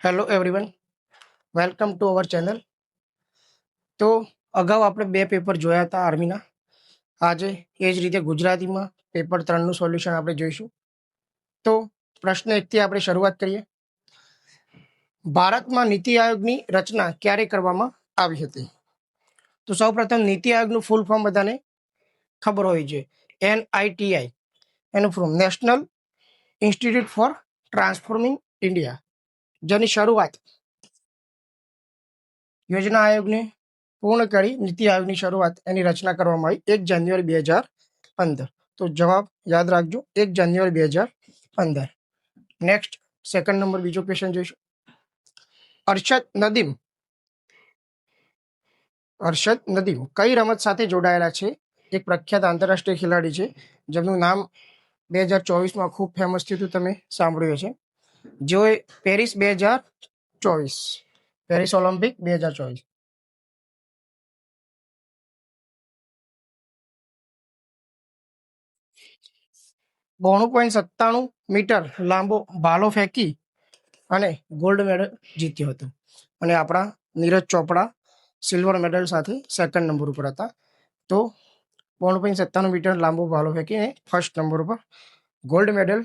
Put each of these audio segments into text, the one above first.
Hello everyone, welcome to our channel. તો અગાઉ આપણે બે પેપર જોયા હતા આર્મીના. આજે એ જ રીતે ગુજરાતીમાં પેપર 3નું સોલ્યુશન આપણે જોઈશું. તો પ્રશ્ન 1થી આપણે શરૂઆત કરીએ. ભારતમાં નીતિ આયોગની રચના ક્યારે કરવામાં આવી હતી? તો સૌપ્રથમ નીતિ આયોગનું ફૂલ ફોર્મ બધાને ખબર હોવી જોઈએ. NITI, એનું full national institute for transforming India, જેની શરૂઆત યોજના આયોગને પૂર્ણ કરી નીતિ આયોગની શરૂઆત એની રચના કરવામાં આવી 1 જાન્યુઆરી 2015. તો જવાબ યાદ રાખજો, 1 જાન્યુઆરી 2015. નેક્સ્ટ, સેકન્ડ નંબર, બીજો ક્વેશ્ચન જોઈશું. અરશદ નદીમ કઈ રમત સાથે જોડાયેલા છે? એક પ્રખ્યાત આંતરરાષ્ટ્રીય ખેલાડી છે જેમનું નામ 2024માં ખૂબ ફેમસ થયું હતું, તમે સાંભળ્યું છે. જેઓએ પેરિસ 2024, પેરિસ ઓલિમ્પિક 2024, 92.97 મીટર લાંબો ભાલો ફેંકી અને ગોલ્ડ મેડલ જીત્યો હતો. અને આપણા નીરજ ચોપડા સિલ્વર મેડલ સાથે સેકન્ડ નંબર ઉપર હતા. તો 92.97 મીટર લાંબો ભાલો ફેંકીને ફર્સ્ટ નંબર ઉપર ગોલ્ડ મેડલ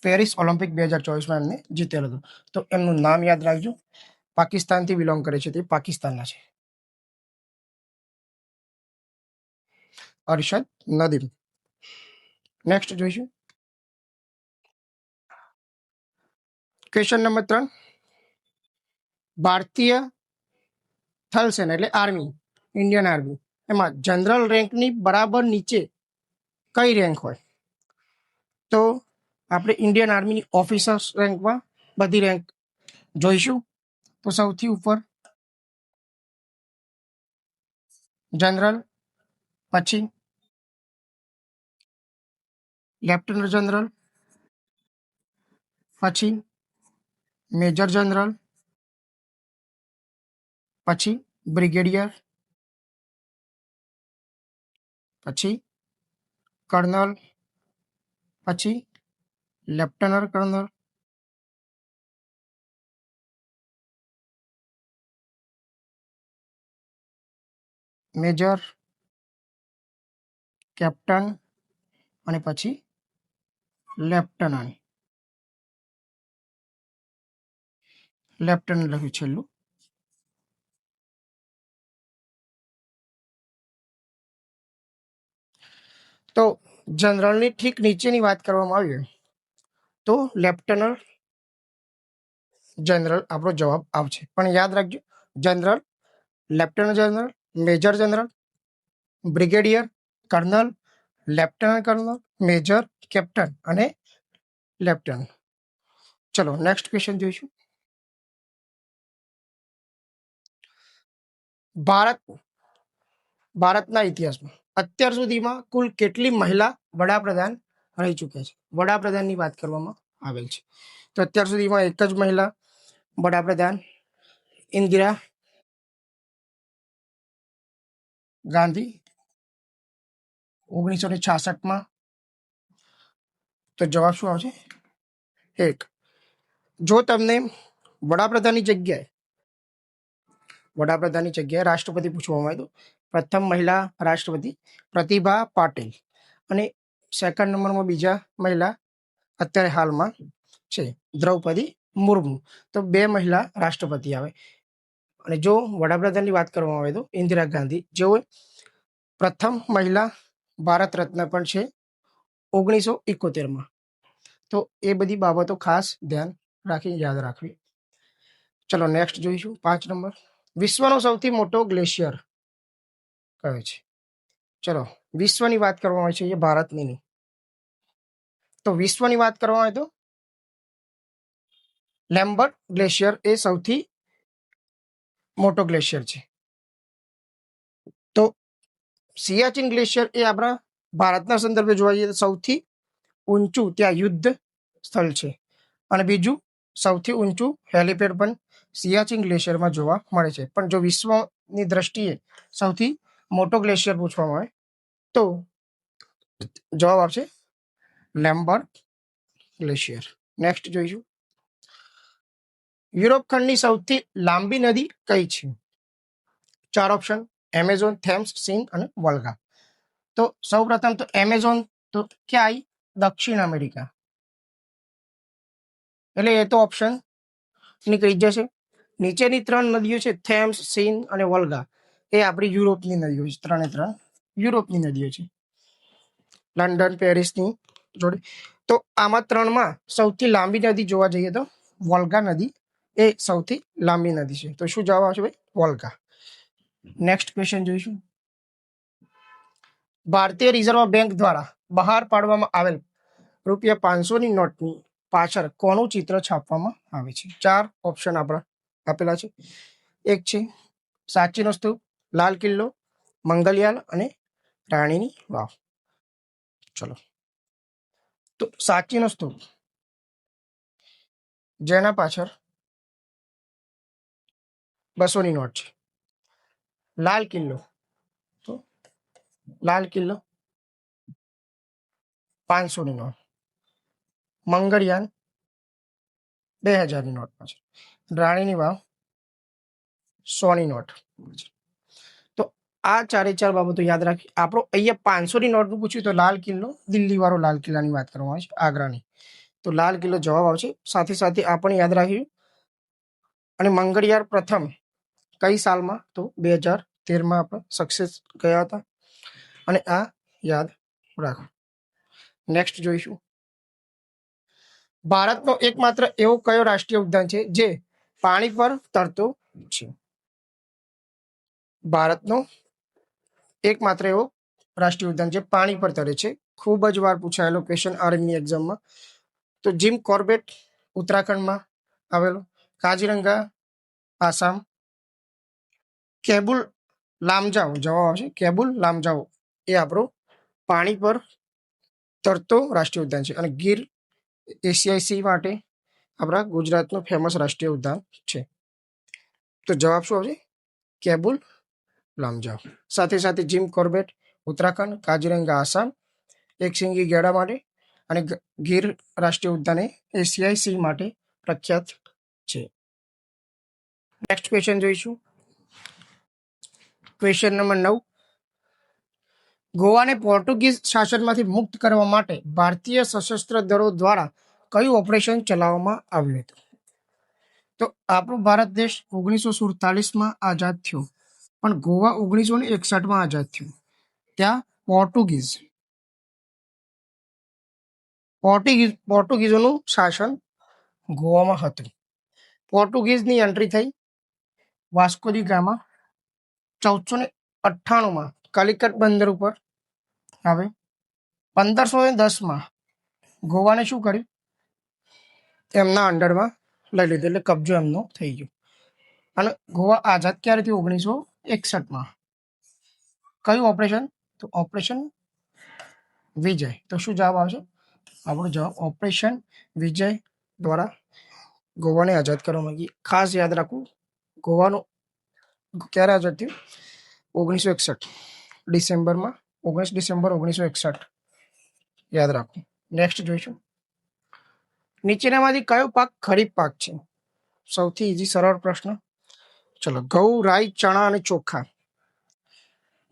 પેરિસ ઓલિમ્પિક 2024માં એમને જીતેલો હતો. તો એમનું નામ યાદ રાખજો. પાકિસ્તાનથી બિલોંગ કરે છે, તે પાકિસ્તાનના છે. અરશદ નદીમ. નેક્સ્ટ જોઈશું. Question number 3. ભારતીય થલ સેના એટલે આર્મી, ઇન્ડિયન આર્મી, એમાં જનરલ રેન્કની બરાબર નીચે કઈ રેન્ક હોય? તો આપણે ઇન્ડિયન આર્મીની ઓફિસર્સ રેન્કમાં બધી રેન્ક જોઈશું. તો સૌથી ઉપર જનરલ, પછી લેફ્ટનન્ટ જનરલ, પછી મેજર જનરલ, પછી બ્રિગેડિયર, પછી કર્નલ, પછી લેફ્ટનન્ટ કર્નલ, મેજર, કેપ્ટન અને પછી લેફ્ટનન્ટ લખ્યું છેલ્લું. તો જનરલની ઠીક નીચેની વાત કરવામાં આવી તો લેફ્ટનન્ટ જનરલ આપણો જવાબ આવશે. પણ યાદ રાખજો, general, lieutenant general, major general, brigadier, colonel, lieutenant colonel, major, captain અને લેફ્ટનન્ટ. ચલો નેક્સ્ટ ક્વેશ્ચન જોઈશું. ભારતના ઇતિહાસમાં અત્યાર સુધીમાં કુલ કેટલી મહિલા વડાપ્રધાન રહી ચૂક્યા છે? વડાપ્રધાનની વાત કરવામાં આવેલ છે. તો અત્યાર સુધીમાં એક જ મહિલા વડાપ્રધાન, ઇન્દિરા ગાંધી, 1966માં. તો જવાબ શું આવશે? 1. જો તમને વડાપ્રધાનની જગ્યાએ રાષ્ટ્રપતિ પૂછવામાં આવે તો પ્રથમ મહિલા રાષ્ટ્રપતિ પ્રતિભા પાટીલ, અને સેકન્ડ નંબરમાં બીજા મહિલા અત્યારે હાલમાં છે દ્રૌપદી મુર્મુ. તો 2 મહિલા રાષ્ટ્રપતિ આવે. અને જો વડાપ્રધાનની વાત કરવામાં આવે તો ઇન્દિરા ગાંધી, જેઓ પ્રથમ મહિલા ભારત રત્ન પણ છે 1971માં. તો એ બધી બાબતો ખાસ ધ્યાન રાખી યાદ રાખવી. ચલો નેક્સ્ટ જોઈશું. 5 નંબર. વિશ્વનો સૌથી મોટો ગ્લેશિયર કયો છે? ચલો, વિશ્વની વાત કરવામાં આવે છે, એ ભારતની નહીં. તો વિશ્વની વાત કરવામાં આવે તો લેમ્બર્ટ ગ્લેશિયર એ સૌથી મોટો ગ્લેશિયર છે. તો સિયાચિન ગ્લેશિયર એ આપણા ભારતના સંદર્ભે જોવા જઈએ તો સૌથી ઊંચું ત્યાં યુદ્ધ સ્થળ છે. અને બીજું સૌથી ઊંચું હેલિપેડ પણ સિયાચિન ગ્લેશિયરમાં જોવા મળે છે. પણ જો વિશ્વની દ્રષ્ટિએ સૌથી મોટો ગ્લેશિયર પૂછવામાં આવે તો જવાબ આવશે લેમ્બર્ટ ગ્લેશિયર. નેક્સ્ટ જોઈશું. યુરોપ ખંડની સૌથી લાંબી નદી કઈ છે? 4 ઓપ્શન: એમેઝોન, થેમ્સ, સિંધ અને વોલ્ગા. તો સૌપ્રથમ તો એમેઝોન, તો ક્યાં આવી? દક્ષિણ અમેરિકા. એટલે એ તો ઓપ્શન નીકળી જશે. નીચેની 3 નદીઓ છે, થેમ્સ, સિંધ અને વોલ્ગા, એ આપણી યુરોપની નદીઓ છે. 3 યુરોપની નદીઓ છે, લંડન, પેરિસની જોડે. તો આમાં 3માં સૌથી લાંબી નદી જોવા જઈએ તો વોલ્ગા નદી એ સૌથી લાંબી નદી છે. તો શું જવાબ આવશે ભાઈ? વોલ્ગા. નેક્સ્ટ ક્વેશ્ચન જોઈશું. ભારતીય રિઝર્વ બેંક દ્વારા બહાર પાડવામાં આવેલ ₹500ની નોટની પાછળ કોનું ચિત્ર છાપવામાં આવે છે? 4 ઓપ્શન આપણા આપેલા છે. એક છે સાચીનો સ્તૂપ, લાલ કિલ્લો, મંગલયાન અને રાણીની વાવ. ચલો, તો સાચીનો સ્તૂપ, જેના પાછળ 200ની નોટ છે. લાલ કિલ્લો, તો લાલ કિલ્લો 500ની નોટ. મંગળયાન 2000ની નોટ પાછળ. રાણીની વાવ 100ની નોટ. તો આ 4 બાબતો યાદ રાખી. આપણો અહીંયા 500ની નોટનું પૂછ્યું તો લાલ કિલ્લો, દિલ્હી વાળો લાલ કિલ્લાની વાત કરવામાં આવે છે, આગ્રાની. તો લાલ કિલ્લો જવાબ આવશે. સાથે સાથે આ પણ યાદ રાખ્યું. અને મંગળયાન પ્રથમ કઈ સાલમાં? તો 2013માં આપણે સક્સેસ ગયા હતા. અને આ યાદ રાખો. નેક્સ્ટ જોઈશું. ભારતનો એકમાત્ર એવો કયો રાષ્ટ્રીય ઉદ્યાન છે જે પાણી પર તરતો છે? ભારતનો એકમાત્ર એવો રાષ્ટ્રીય ઉદ્યાન જે પાણી પર તરે છે. ખૂબ જ વાર પૂછાયેલો ક્વેશ્ચન આર્મી એક્ઝામમાં. તો જીમ કોર્બેટ ઉત્તરાખંડમાં આવેલો, કાજીરંગા આસામ, કેબુલ લામજાઓ જવાબ આવશે. કેબુલ લામજાઓ એ આપણો પાણી પર તરતો રાષ્ટ્રીય ઉદ્યાન છે. અને ગીર એશિયાઈ સી માટે આપણા ગુજરાતનું ફેમસ રાષ્ટ્રીય ઉદ્યાન છે. તો જવાબ શું આવશે? કેબુલ લામજાઓ. સાથે સાથે જીમ કોર્બેટ ઉત્તરાખંડ, કાજીરંગા આસામ, એક સિંગી ગેડા માટે, અને ગીર રાષ્ટ્રીય ઉદ્યાન એ એશિયાઈ સી માટે પ્રખ્યાત છે. નેક્સ્ટ ક્વેશ્ચન જોઈશું. Question number 9. ગોવાને પોર્ટુગીઝ શાસનમાંથી મુક્ત કરવા માટે ભારતીય સશસ્ત્ર દળો દ્વારા કયું ઓપરેશન ચલાવવામાં આવ્યું હતું? તો આપણો ભારત દેશ 1947માં આઝાદ થયો, પણ ગોવા 1961માં આઝાદ થયું. ત્યાં પોર્ટુગીઝોનું શાસન ગોવામાં હતું. પોર્ટુગીઝની એન્ટ્રી થઈ વાસ્કો દી ગામા 1498માં કલિકટ બંદર ઉપર આવે. 1510માં ગોવાને શું કર્યું? એમના અંડરમાં લઈ લીધું, એટલે કબજો એમનો થઈ ગયો. અને ગોવા આઝાદ ક્યારે થયું? 1961માં. કયું ઓપરેશન? તો ઓપરેશન વિજય. તો શું જવાબ આવશે? આપણો જવાબ ઓપરેશન વિજય દ્વારા ગોવાને આઝાદ કરવામાં આવી. ખાસ યાદ રાખવું, ગોવાનું ક્યારે આઝાદ થયું? 1961 ડિસેમ્બરમાં. 19 ડિસેમ્બર 1961 યાદ રાખવું. નેક્સ્ટ જોઈશું. નીચેનામાંથી કયો પાક ખરીફ પાક છે? સૌથી ઈઝી સરળ પ્રશ્ન. ચલો, ઘઉં, રાઈ, ચણા અને ચોખા.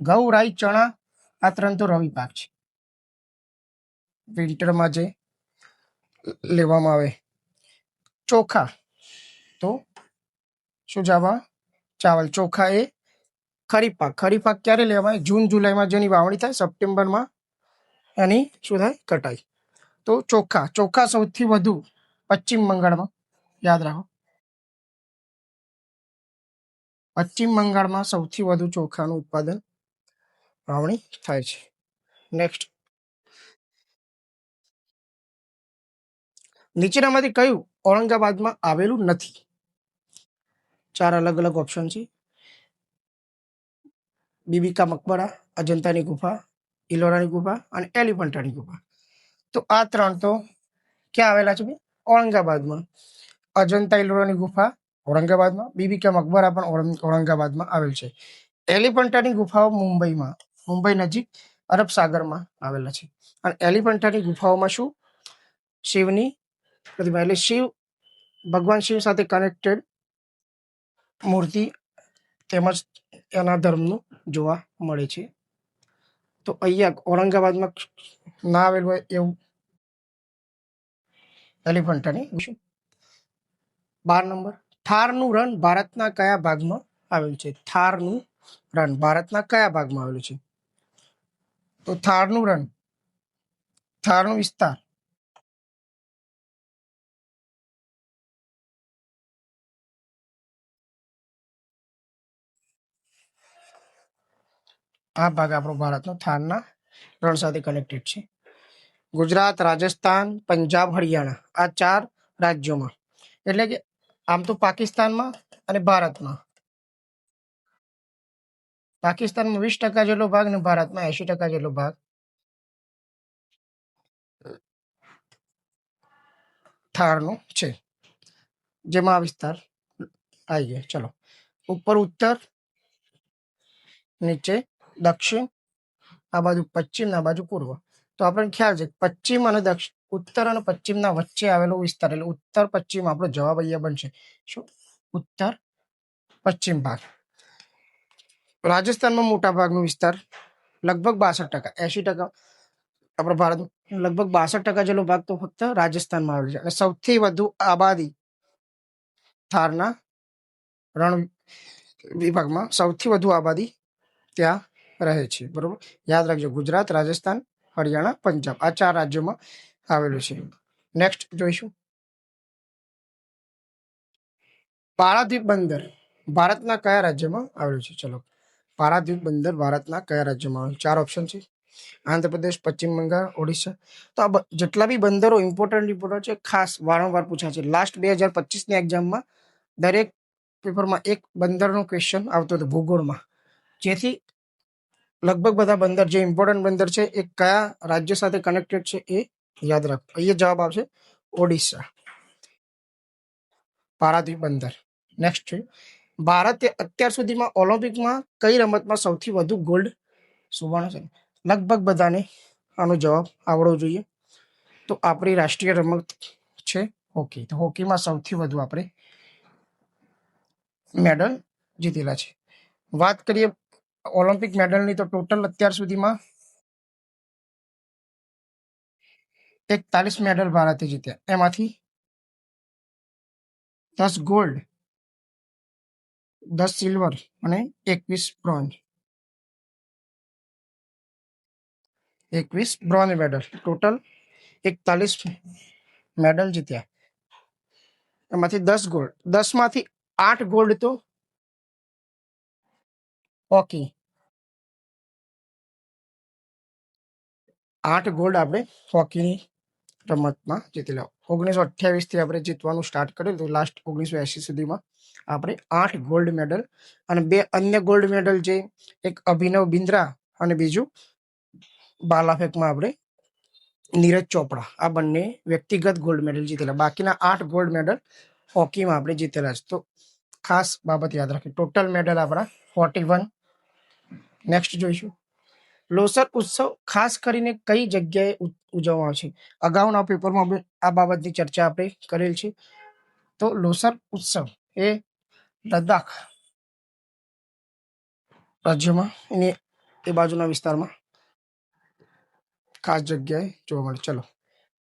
ઘઉં, રાઈ, ચણા આ 3 તો રવિ પાક છે, વિન્ટરમાં જે લેવામાં આવે. ચોખા તો શું જવાબ? ચાવલ. ચોખા એ ખરીફ પાક. ખરીફ પાક ક્યારે લેવામાં આવે? જૂન જુલાઈમાં જેની વાવણી થાય, સપ્ટેમ્બરમાં એની શું થાય? કટાઈ. તો ચોખા. ચોખા સૌથી વધુ પશ્ચિમ બંગાળમાં, યાદ રાખો, પશ્ચિમ બંગાળમાં સૌથી વધુ ચોખાનું ઉત્પાદન વાવણી થાય છે. નેક્સ્ટ. નીચેનામાંથી કયું ઔરંગાબાદમાં આવેલું નથી? 4 અલગ અલગ ઓપ્શન છે. બીબી કા મકબરા, અજંતાની ગુફા, ઇલોરાની ગુફા અને એલિફન્ટાની ગુફા. તો આ 3 તો ક્યાં આવેલા છે? ઔરંગાબાદમાં. અજંતા ઇલોરાની ગુફા ઔરંગાબાદમાં, બીબી કા મકબરા પણ ઔરંગાબાદમાં આવેલ છે. એલિફન્ટાની ગુફાઓ મુંબઈ નજીક અરબ સાગરમાં આવેલા છે. અને એલિફન્ટાની ગુફાઓમાં શું? શિવની પ્રતિમા, એટલે શિવ ભગવાન શિવ સાથે કનેક્ટેડ મૂર્તિ તેમજ એના ધર્મનું જોવા મળે છે. તો અહીંયા ઔરંગાબાદમાં ના આવેલું હોય એવું એલિફન્ટાની 12 નંબર, થારનું રણ ભારતના કયા ભાગમાં આવેલું છે? થારનું રણ ભારતના કયા ભાગમાં આવેલું છે? તો થારનું રણ, થારનો વિસ્તાર આ ભાગ આપણો ભારતનો થારના રણ સાથે કનેક્ટેડ છે. ગુજરાત, રાજસ્થાન, પંજાબ, હરિયાણા આ 4 રાજ્યોમાં, એટલે કે આમ તો પાકિસ્તાનમાં અને ભારતમાં, પાકિસ્તાનમાં 20% જેટલો ભાગ અને ભારતમાં 80% જેટલો ભાગ થારનો છે, જેમાં આ વિસ્તાર આવી ગયા. ચલો, ઉપર ઉત્તર, નીચે દક્ષિણ, આ બાજુ પશ્ચિમ, આ બાજુ પૂર્વ. તો આપણને ખ્યાલ છે પશ્ચિમ અને દક્ષિણ, ઉત્તર અને પશ્ચિમના વચ્ચે આવેલો વિસ્તાર, એટલે ઉત્તર પશ્ચિમ આપણો જવાબ અહીંયા બનશે. શું? ઉત્તર પશ્ચિમ ભાગ. રાજસ્થાનમાં મોટા ભાગનો વિસ્તાર લગભગ 62%, 80% આપણા ભારત લગભગ 62% જેટલો ભાગ તો ફક્ત રાજસ્થાનમાં આવેલો છે. અને સૌથી વધુ આબાદી થારના રણ વિભાગમાં સૌથી વધુ આબાદી ત્યાં રહે છે. બરોબર, યાદ રાખજો. ગુજરાત, રાજસ્થાન, હરિયાણા, પંજાબ આ 4 રાજ્યોમાં આવેલું છે. નેક્સ્ટ જોઈશું, પારાદીપ બંદર ભારતના કયા રાજ્યમાં આવેલું છે? ચલો, પારાદીપ બંદર ભારતના કયા રાજ્યમાં આવેલું? 4 ઓપ્શન છે: આંધ્રપ્રદેશ, પશ્ચિમ બંગાળ, ઓડિશા. તો આ જેટલા બી બંદરો ઇમ્પોર્ટન્ટ છે, ખાસ વારંવાર પૂછાય છે. લાસ્ટ 2025ની એક્ઝામમાં દરેક પેપરમાં એક બંદરનો ક્વેશ્ચન આવતો હતો ભૂગોળમાં, જેથી લગભગ બધા બંદર જે ઇમ્પોર્ટન્ટ બંદર છે એ કયા રાજ્ય સાથે કનેક્ટેડ છે એ યાદ રાખો. અહીંયા જવાબ આવશે ઓડિશા, પારાદીપ બંદર. નેક્સ્ટ છે, ભારતે અત્યાર સુધીમાં ઓલિમ્પિકમાં કઈ રમતમાં સૌથી વધુ ગોલ્ડ સુવર્ણ છે? લગભગ બધાને આનો જવાબ આવડવો જોઈએ. તો આપણી રાષ્ટ્રીય રમત છે હોકી. તો હોકીમાં સૌથી વધુ આપણે મેડલ જીતેલા છે. વાત કરીએ ઓલિમ્પિક મેડલની, તો ટોટલ અત્યાર સુધીમાં 41 મેડલ ભારતે જીત્યા. એમાંથી 10 ગોલ્ડ, 10 સિલ્વર અને 21 bronze. 21 bronze medal, total 41 medal જીત્યા. એમાંથી 10 ગોલ્ડ, 10માંથી 8 ગોલ્ડ તો હોકી, 8 ગોલ્ડ આપણે હોકીની રમતમાં જીતેલા. 1928થી આપણે જીતવાનું સ્ટાર્ટ કર્યું હતું, લાસ્ટ 1980 સુધીમાં આપણે 8 ગોલ્ડ મેડલ અને 2 અન્ય ગોલ્ડ મેડલ, જે એક અભિનવ બિંદ્રા અને બીજું બાલાફેંકમાં આપણે નીરજ ચોપડા, આ બંને વ્યક્તિગત ગોલ્ડ મેડલ જીતેલા. બાકીના 8 ગોલ્ડ મેડલ હોકીમાં આપણે જીતેલા છે. તો ખાસ બાબત યાદ રાખી. ટોટલ મેડલ આપણા 41. નેક્સ્ટ જોઈશું, લોસર ઉત્સવ ખાસ કરીને કઈ જગ્યાએ ઉજવવામાં આવે છે? અગાઉના પેપરમાં આ બાબતની ચર્ચા આપણે કરેલ છે. તો લોસર ઉત્સવ એ લદ્દાખ રાજ્યમાં એની એ બાજુના વિસ્તારમાં ખાસ જગ્યાએ જોવા મળે. ચલો,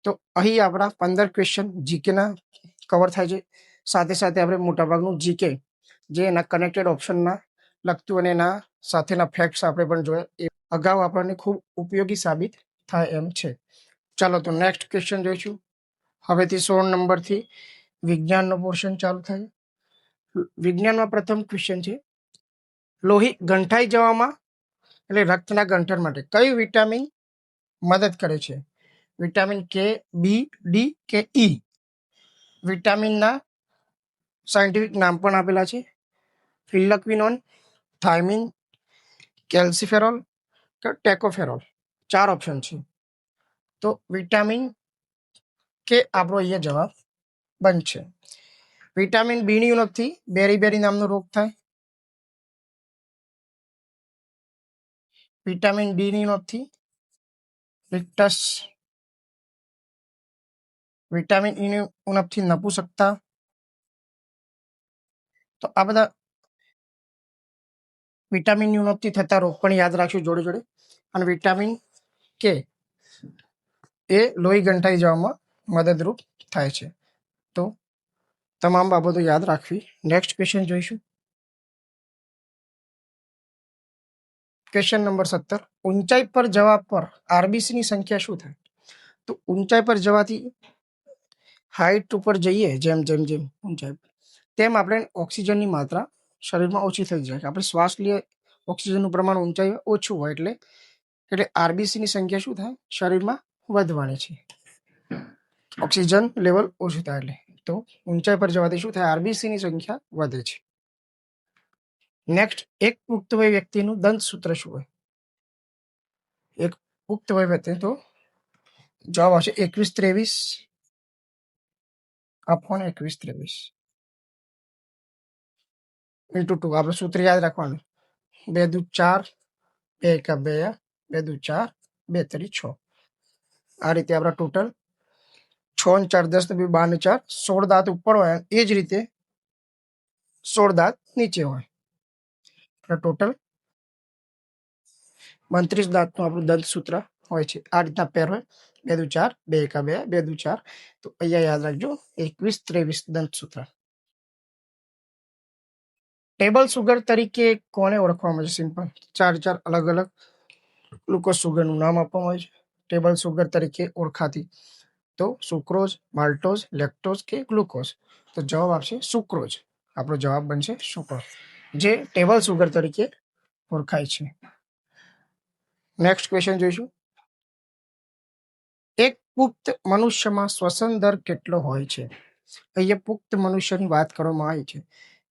તો અહીં આપણા 15 ક્વેશ્ચન જીકેના કવર થાય છે. સાથે સાથે આપણે મોટાભાગનું જીકે જે એના કનેક્ટેડ ઓપ્શનના લગતું અને એના સાથેના ફેક્ટ્સ આપણે પણ જોયા, એ અગાઉ આપણને ખૂબ ઉપયોગી સાબિત થાય એમ છે. ચાલો, તો નેક્સ્ટ ક્વેશ્ચન જોઈશું. હવેથી 16 નંબરથી વિજ્ઞાનનો પોર્શન ચાલુ થાય. વિજ્ઞાનમાં પ્રથમ ક્વેશ્ચન છે, લોહી ગંઠાઈ જવામાં એટલે રક્તના ગંઠન માટે કયું વિટામિન મદદ કરે છે? વિટામિન કે, બી, ડી કે ઈ? વિટામિનના સાયન્ટિફિક નામ પણ આપેલા છે: ફિલ્લક્વિનોન, થાઇમિન, કેલ્સીફેરોલ કે ટેકોફેરોલ. 4 ઓપ્શન છે. તો વિટામિન કે આપણો અહીંયા જવાબ બનશે. વિટામિન બી ની ઉણપથી બેરી નામનો રોગ થાય. વિટામિન ડી ની ઉણપથી રિક્ટસ. વિટામિન ઈ ની ઉણપથી નપુંસકતા. તો આ બધા વિટામિનની ઉણપથી થતા રોગ પણ યાદ રાખશું જોડે જોડે. અને વિટામિન કે એ લોહી ગંઠાઈ જવામાં મદદરૂપ થાય છે. તો તમામ બાબતો યાદ રાખવી. નેક્સ્ટ ક્વેશ્ચન જોઈશું. Question number 17. ઊંચાઈ પર જવા પર આરબીસીની સંખ્યા શું થાય? તો ઊંચાઈ પર જવાથી હાઈટ ઉપર જઈએ જેમ જેમ જેમ ઊંચાઈ તેમ આપણે ઓક્સિજનની માત્રા શરીરમાં ઓછી થઈ જાય. આપણે શ્વાસ લઈએ ઓક્સિજનનું પ્રમાણ ઊંચાઈ ઓછું હોય એટલે આરબીસીની સંખ્યા શું થાય? શરીરમાં વધવાની છે. ઓક્સિજન લેવલ ઓછું થાય એટલે. તો ઊંચાઈ પર જવાથી શું થાય? આરબીસીની સંખ્યા વધે છે. નેક્સ્ટ, એક પુખ્ત વય વ્યક્તિનું દંતસૂત્ર શું હોય? એક પુખ્ત વય વ્યક્તિ, તો જવાબ આવશે 21-23 અપોન 21-23 ઇન્ટુ 2. આપણે સૂત્ર યાદ રાખવાનું. 2 દુ 4, 2 એકા 2, 2 દુ 4, 2 તરી 6. આ રીતે આપણા ટોટલ 6 ને 4 10 ને 2 12 ને 4 16 દાંત ઉપર હોય. એ જ રીતે 16 દાંત નીચે હોય. ટોટલ 32 દાંતનું આપણું દંતસૂત્ર હોય છે. આ રીતના પેર હોય. 2 દુ 4, 2 એકા 2, 2 દુ 4. તો અહીંયા યાદ રાખજો 21-23 દંતસૂત્ર. ટેબલ સુગર તરીકે કોને ઓળખવામાં આવે છે? સિમ્પલ 4 અલગ અલગ ગ્લુકોઝ સુગરનું નામ આપવામાં આવે છે ટેબલ સુગર તરીકે ઓળખાતી. તો સુક્રોઝ, માલ્ટોઝ, લેક્ટોઝ કે ગ્લુકોઝ? તો જવાબ આપશે સુક્રોઝ. આપણો જવાબ બનશે સુક્રોઝ, જે ટેબલ સુગર તરીકે ઓળખાય છે. નેક્સ્ટ ક્વેશ્ચન જોઈશું. એક પુખ્ત મનુષ્યમાં શ્વસન દર કેટલો હોય છે? અહીંયા પુખ્ત મનુષ્યની વાત કરવામાં આવી છે,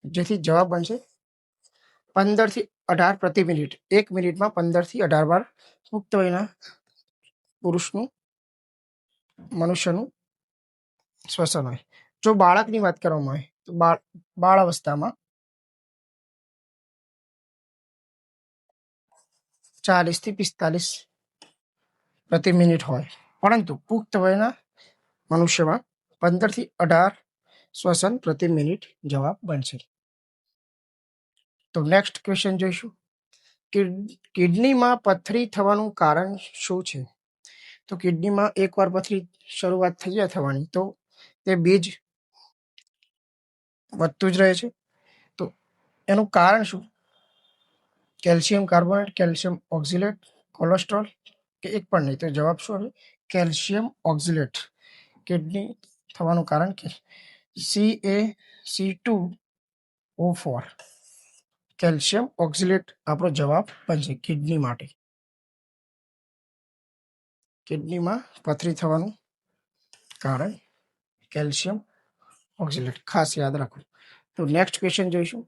જેથી જવાબ બનશે 15 થી 18 પ્રતિ મિનિટ. 1 મિનિટમાં 15 થી 18 વાર પુખ્ત વયના પુરુષનું મનુષ્યનું શ્વસન હોય. જો બાળકની વાત કરવામાં આવે તો બાળ અવસ્થામાં 40 થી 45 પ્રતિ મિનિટ હોય, પરંતુ પુખ્ત વયના મનુષ્યમાં 15 થી 18 શ્વસન પ્રતિ મિનિટ જવાબ બનશે. તો નેક્સ્ટ ક્વેશ્ચન જોઈશું. કિડનીમાં પથરી થવાનું કારણ શું છે? તો કિડનીમાં એકવાર પથરી શરૂઆત થઈ જાય થવાની, તો તે બીજ વધતું જ રહે છે. તો એનું કારણ શું? Calcium carbonate, calcium oxalate, cholesterol કે એક પણ નહીં? તો જવાબ શું આવે? Calcium oxalate. કિડની થવાનું કારણ કે CaC2O4 કેલ્શિયમ ઓક્ઝિલેટ આપણો જવાબ બનશે કિડની માટે. કિડનીમાં પથરી થવાનું કારણ કેલ્શિયમ ઓક્ઝિલેટ, ખાસ યાદ રાખો. તો નેક્સ્ટ ક્વેશ્ચન જોઈશું.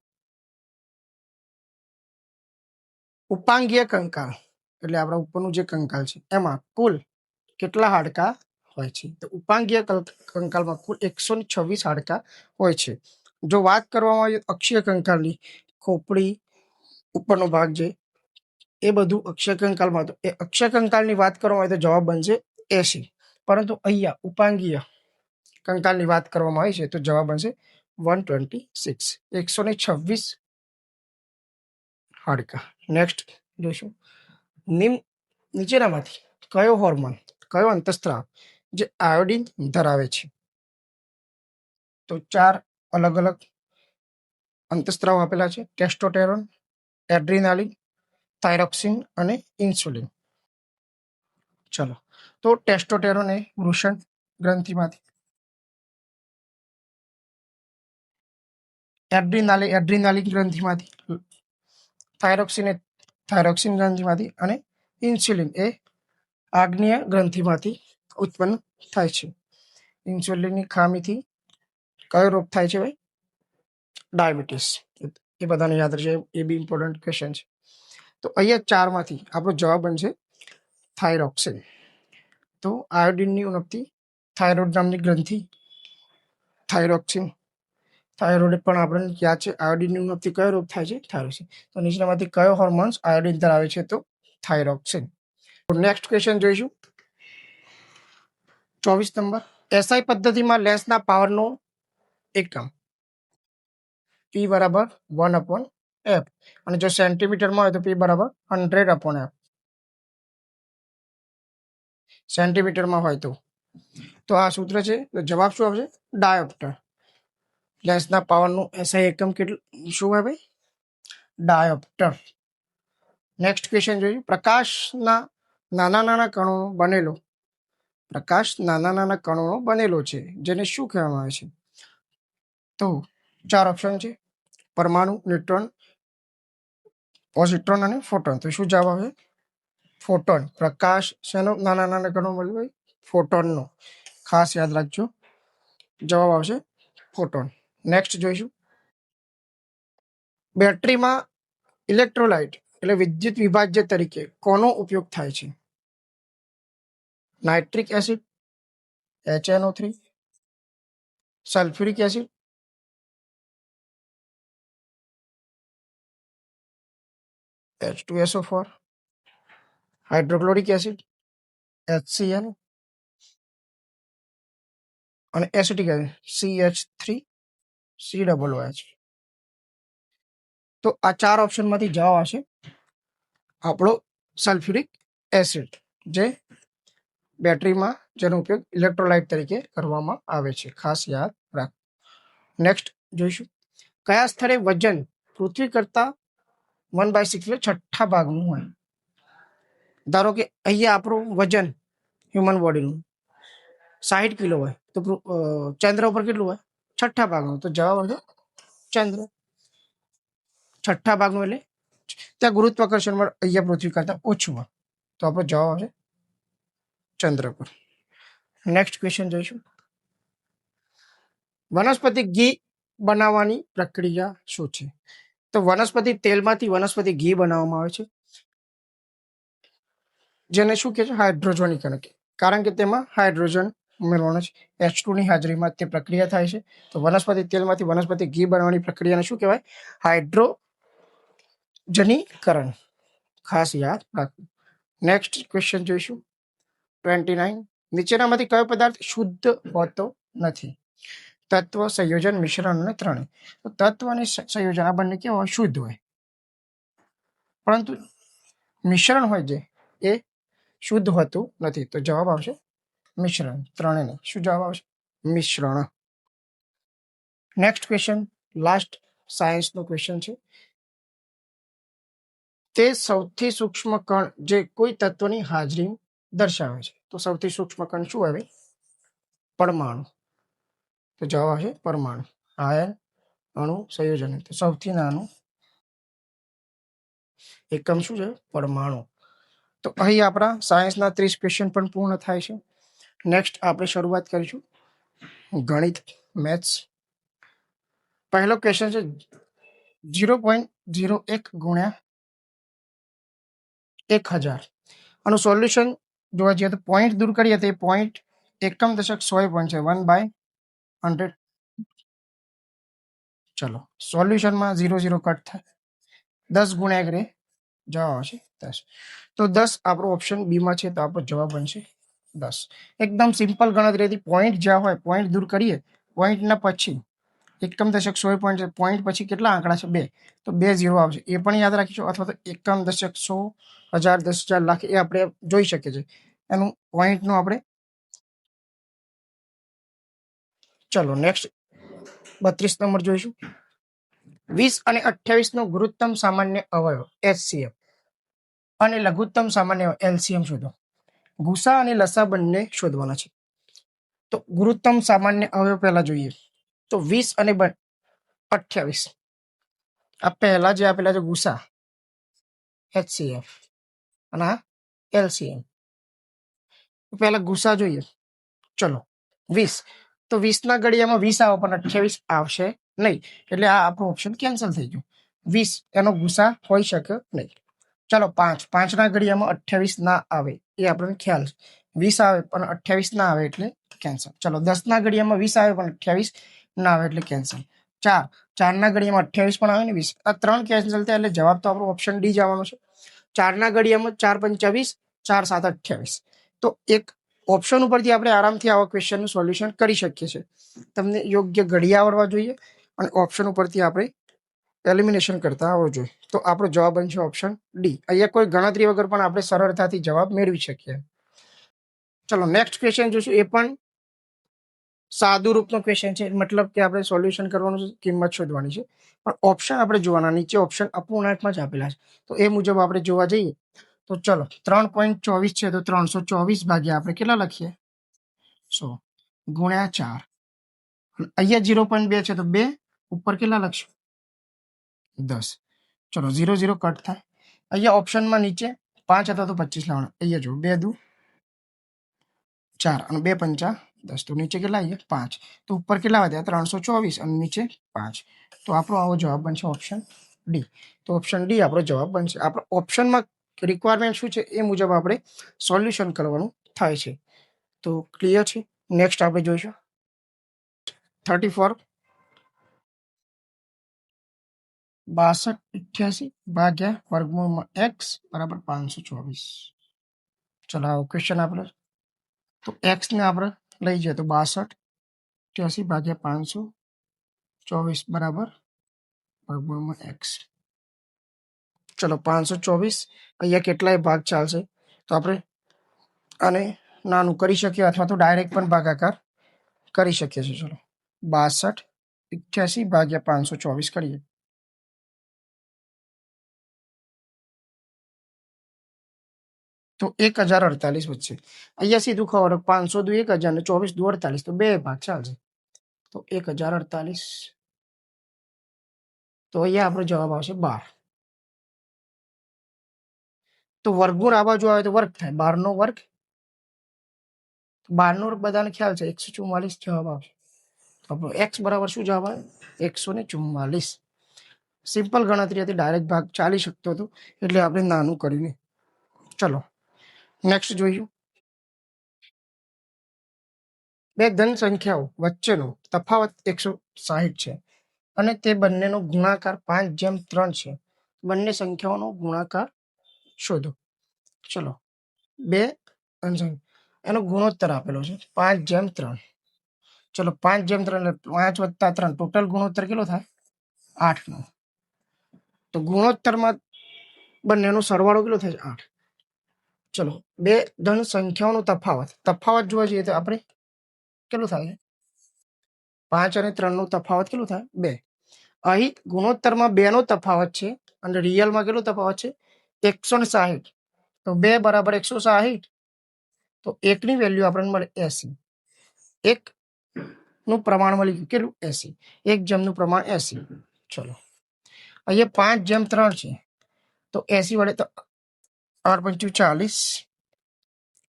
ઉપાંગીય કંકાલ એટલે આપણા ઉપરનું જે કંકાલ છે એમાં કુલ કેટલા હાડકા હોય છે? તો ઉપાંગીય કંકાલમાં કુલ 126 હાડકા હોય છે. જો વાત કરવામાં આવે અક્ષીય કંકાલની, ખોપડી ઉપરનો ભાગ છે એ બધું અક્ષય કંકાલમાં, તો એ અક્ષય કંકાલની વાત કરવામાં આવે તો જવાબ બનશે 80. પરંતુ અહીંયા ઉપાંગીય કંકાલની વાત કરવામાં આવી છે તો જવાબ બનશે 126. 126 હાડકા. નેક્સ્ટ જોઈશું. નીચેનામાંથી કયો હોર્મોન, કયો અંતઃસ્ત્રાવ જે આયોડિન ધરાવે છે? તો 4 અલગ અલગ અંતઃસ્ત્રાવ આપેલા છે: ટેસ્ટોસ્ટેરોન, એડ્રીનાલિન, થાઇરોક્સિન અને ઇન્સ્યુલિન. ચલો, તો ટેસ્ટોસ્ટેરોન એ વૃષણ ગ્રંથિમાંથી, એડ્રીનાલિન ગ્રંથિમાંથી, થાઇરોક્સિન ગ્રંથિમાંથી અને ઇન્સ્યુલિન એ આગ્નેય ગ્રંથિમાંથી ઉત્પન્ન થાય છે. ઇન્સ્યુલિનની ખામીથી કયો રોગ થાય છે? ભાઈ, ડાયાબિટીસ. એ બધાને યાદ રહેશે, એ બી ઇમ્પોર્ટન્ટ ક્વેશ્ચન છે. તો અહીંયા 4માંથી આપણો જવાબ બનશે થાઇરોક્સિન. તો આયોડિનની ઉણપથી થાઇરોઇડ નામની ગ્રંથિ, થાઇરોક્સિન, થાઇરોઇડ પણ આપણને યાદ છે. આયોડિનની ઉણપથી કયો રોગ થાય છે? થાઇરોક્સિન. તો નીચેનામાંથી કયો હોર્મોન્સ આયોડિન ધરાવે છે? તો થાઇરોક્સિન. નેક્સ્ટ ક્વેશ્ચન જોઈશું. 24 નંબર. એસઆઈ પદ્ધતિમાં લેન્સના પાવરનો એકમ. P બરાબર 1/f અને જો સેન્ટીમીટરમાં હોય તો P બરાબર 100/f સેન્ટીમીટરમાં હોય તો આ સૂત્ર છે. તો જવાબ શું આવશે? ડાયોપ્ટર. લેન્સના પાવરનું એસઆઈ એકમ કેટલું શું હોય ભાઈ? ડાયોપ્ટર. નેક્સ્ટ ક્વેશ્ચન જોઈએ. પ્રકાશ નાના નાના કણોનો બનેલો છે, જેને શું કહેવામાં આવે છે? તો 4 ઓપ્શન છે: પરમાણુ, ન્યુટ્રોન, પોઝિટ્રોન અને ફોટોન. તો શું જવાબ આવે? ફોટોન. પ્રકાશ શેનો નાના નાના કણો મળ્યો હોય? ફોટોનનો. ખાસ યાદ રાખજો, જવાબ આવશે ફોટોન. નેક્સ્ટ જોઈશું. બેટરીમાં ઇલેક્ટ્રોલાઇટ એટલે વિદ્યુત વિભાજ્ય તરીકે કોનો ઉપયોગ થાય છે? Nitric acid, HNO3, sulphuric acid, H2SO4, hydrochloric acid, HCl અને એસિટિક એસિડ CH3COOH. તો આ 4 ઓપ્શનમાંથી જવાબ આવશે આપણો સલ્ફ્યુરિક એસિડ, જે બેટરીમાં જેનો ઉપયોગ ઇલેક્ટ્રોલાઇટ તરીકે કરવામાં આવે છે. ખાસ યાદ રાખ. નેક્સ્ટ જોઈશું. કયા સ્થળે વજન પૃથ્વી કરતા 1/6 એટલે છઠ્ઠા ભાગનું હોય? ધારો કે અહીંયા આપણું વજન હ્યુમન બોડીનું 60 કિલો હોય, તો ચંદ્ર ઉપર કેટલું હોય? છઠ્ઠા ભાગનું. તો જવાબ આવશે ચંદ્ર. છઠ્ઠા ભાગનું એટલે ત્યાં ગુરુત્વાકર્ષણ બળ અહીંયા પૃથ્વી કરતા ઓછું હોય, તો આપણો જવાબ આવશે ચંદ્ર પર. નેક્સ્ટ ક્વેશ્ચન જોઈશું. વનસ્પતિ ઘી બનાવવાની પ્રક્રિયા શું છે? તો વનસ્પતિ તેલમાંથી વનસ્પતિ ઘી બનાવવામાં આવે છે, જેને શું કહે છે? હાઇડ્રોજનિક અણુ. કારણ કે તેમાં હાઇડ્રોજન ઉમેરવાનો છે. H2 ની હાજરીમાં તે પ્રક્રિયા થાય છે. તો વનસ્પતિ તેલમાંથી વનસ્પતિ ઘી બનાવવાની પ્રક્રિયાને શું કહેવાય? હાઇડ્રોજનીકરણ. ખાસ યાદ રાખવું. નેક્સ્ટ ક્વેશ્ચન જોઈશું. 29. નીચેનામાંથી કયો પદાર્થ શુદ્ધ હોતો નથી? તત્વ, સંયોજન, મિશ્રણ અને ત્રણેય. તો તત્વ અને સંયોજન આ બંને કેવા હોય? શુદ્ધ હોય. પરંતુ મિશ્રણ હોય જે એ શુદ્ધ હોતું નથી. તો જવાબ આવશે મિશ્રણ. ત્રણેય. શું જવાબ આવશે? મિશ્રણ. નેક્સ્ટ ક્વેશ્ચન, લાસ્ટ સાયન્સનો ક્વેશ્ચન છે. તે સૌથી સૂક્ષ્મ કણ જે કોઈ તત્વની હાજરી દર્શાવે છે. તો સૌથી સૂક્ષ્મ કણ શું આવે? પરમાણુ. તો જવાબ આવશે પરમાણુ. આયન, અણુ, સંયોજન. તો સૌથી નાનું એકમ શું છે? પરમાણુ. તો અહીં આપણા સાયન્સના 30 ક્વેશ્ચન પણ પૂર્ણ થાય છે. નેક્સ્ટ આપણે શરૂઆત કરીશું ગણિત, મેથ્સ. પહેલો ક્વેશ્ચન છે 0.01 ગુણ્યા 1000. આનું સોલ્યુશન જોવા જઈએ તો પોઈન્ટ દૂર કરીએ તો પોઈન્ટ એકમ દશક 100 પોઈન્ટ છે 1/100. ચલો સોલ્યુશનમાં 0 કટ થાય, 10 ગુણ્યા કરે જવાબ આવશે 10. તો 10 આપણો ઓપ્શન બી માં છે, તો આપણો જવાબ બનશે 10. એકદમ સિમ્પલ ગણતરી હતી. પોઈન્ટ જ્યાં હોય પોઈન્ટ દૂર કરીએ, પોઈન્ટના પછી એકમ દશક 100 પોઈન્ટ છે, પોઈન્ટ પછી કેટલા આંકડા છે? 2. તો 2 0 આવશે. એ પણ યાદ રાખીશું. અથવા તો એકમ દશક 100 1000 10,000 લાખ એ આપણે જોઈ શકીએ છીએ. એનું પોઈન્ટનું આપણે ચલો નેક્સ્ટ 32 નંબર જોઈશું. 20 અને 28 નો ગુરુત્તમ સામાન્ય અવયવ HCF અને લઘુત્તમ સામાન્ય LCM શોધો. ગુસા અને લસા બંને શોધવાના છે. તો ગુરુત્તમ સામાન્ય અવયવ પહેલા જોઈએ. તો 20 અને 28 આ પહેલા જે આપેલા છે ગુસા HCF અને આ LCM. પહેલા ગુસા જોઈએ. ચલો 20. તો 20 ના ઘડિયામાં 20 આવે પણ 28 આવશે નહીં, એટલે આ આપણું ઓપ્શન કેન્સલ થઈ ગયું. 20 એનો ગુસા હોઈ શકે નહીં. ચલો 5 ના ઘડિયામાં 28 ના આવે એ આપણને ખ્યાલ છે. 20 આવે પણ 28 ના આવે એટલે કેન્સલ. ચલો 10 ના ઘડિયામાં 20 આવે પણ 28 ના આવે એટલે કેન્સલ. 4 ના ઘડિયામાં 28 પણ આવે ને 20, આ 3 કેન્સલ થાય એટલે જવાબ તો આપણો ઓપ્શન ડી જવાનો છે. 4 ના ઘડિયામાં 4 × 5 = 20, 4 × 7 = 28. તો એક ઓપ્શન ઉપરથી આપણે આરામથી આવા ક્વેશ્ચનનું સોલ્યુશન કરી શકીએ છીએ. તમને યોગ્ય ઘડિયા આવડવા જોઈએ અને ઓપ્શન ઉપરથી આપણે એલિમિનેશન કરતા આવડવું જોઈએ. તો આપણો જવાબ બનશે ઓપ્શન ડી. અહીંયા કોઈ ગણતરી વગર પણ આપણે સરળતાથી જવાબ મેળવી શકીએ. ચલો નેક્સ્ટ ક્વેશ્ચન જોશું. એ પણ સાદું રૂપનો ક્વેશ્ચન છે, મતલબ કે આપણે સોલ્યુશન કરવાનું છે, કિંમત શોધવાની છે, પણ ઓપ્શન આપણે જોવાના. નીચે ઓપ્શન અપૂર્ણાંકમાં જ આપેલા છે, તો એ મુજબ આપણે જોવા જઈએ તો ચલો 3.24 છે, તો 324 ભાગ્યા આપણે કેટલા લખીએ 100 ગુણ્યા 4. અહીંયા 0.2 છે, તો 2 ઉપર કેટલા લખશું 10. ચલો 0 0 કટ થાય. અહીંયા ઓપ્શનમાં નીચે 5 હતા તો 25 લાવવાના. અહીંયા જો 2 દુ 4 અને 2 પંચા 10, તો નીચે કેટલા આવ્યા 5. તો ઉપર કેટલા વધ્યા 324 અને નીચે 5. તો આપણો આવો જવાબ બનશે ઓપ્શન ડી. તો ઓપ્શન ડી આપણો જવાબ બનશે. આપણો ઓપ્શનમાં રિક્વાયરમેન્ટ શું છે એ મુજબ આપણે સોલ્યુશન કરવાનું થાય છે. તો ક્લિયર છે. નેક્સ્ટ આપણે જોઈશું 34 6288 ભાગ્યા વર્ગમૂળમાં x બરાબર 524. ચલો આવો ક્વેશ્ચન આપણે. તો x ને આપણે લઈ જઈએ તો 6288 ભાગ્યા 524 બરાબર વર્ગમૂળમાં x. ચલો 524 અહીંયા કેટલાય ભાગ ચાલશે, તો આપણે આને નાનું કરી શકીએ અથવા તો ડાયરેક્ટ પણ ભાગાકાર કરી શકીએ છીએ. ચલો 6288 ભાગ્યા 524 કરીએ તો 1048 વધશે. અહીંયા સીધું ખબર 500 દુ 1000 ને 24 દુ 48, તો બે ભાગ ચાલશે. તો 1048, તો અહીંયા આપણો જવાબ આવશે 12. તો વર્ગમૂળ આ બાજુ આવે તો વર્ગ થાય, 12 નો વર્ગ. 12 નો વર્ગ બધાને ખ્યાલ છે 144 જવાબ આવશે. તો આપણો x બરાબર શું જવાબ આવે 144. સિમ્પલ ગણતરી હતી, ડાયરેક્ટ ભાગ ચાલી શકતો હતો, એટલે આપણે નાનું કરીને. ચલો નેક્સ્ટ જોઈશું. બે ધન સંખ્યાઓ વચ્ચેનો તફાવત 160 છે અને તે બંનેનો ગુણાકાર 5:3 છે. બંને સંખ્યાઓનો ગુણાકાર શોધો. ચલો બે ધન સંખ્યા, એનો ગુણોત્તર આપેલો છે 5:3. ચલો 5:3 એટલે 5 વત્તા 3, ટોટલ ગુણોત્તર કેટલો થાય 8નો. તો ગુણોત્તરમાં બંનેનો સરવાળો કેટલો થાય 8. ચલો બે ધન સંખ્યાઓનો તફાવત જોવા જઈએ તો આપણે કેટલું થાય 5 અને 3 નો તફાવત કેટલું થાય 2. અહીં ગુણોત્તરમાં 2 નો તફાવત છે અને રિયલમાં કેટલો તફાવત છે 160. તો 2 બરાબર 160, તો 1 ની વેલ્યુ આપણને મળે 80. 1 નું પ્રમાણ મળી ગયું કેટલું 80. 1 જેમનું પ્રમાણ 80. ચલો અહીંયા 5:3 છે, તો 80 વડે તો 8×5 = 40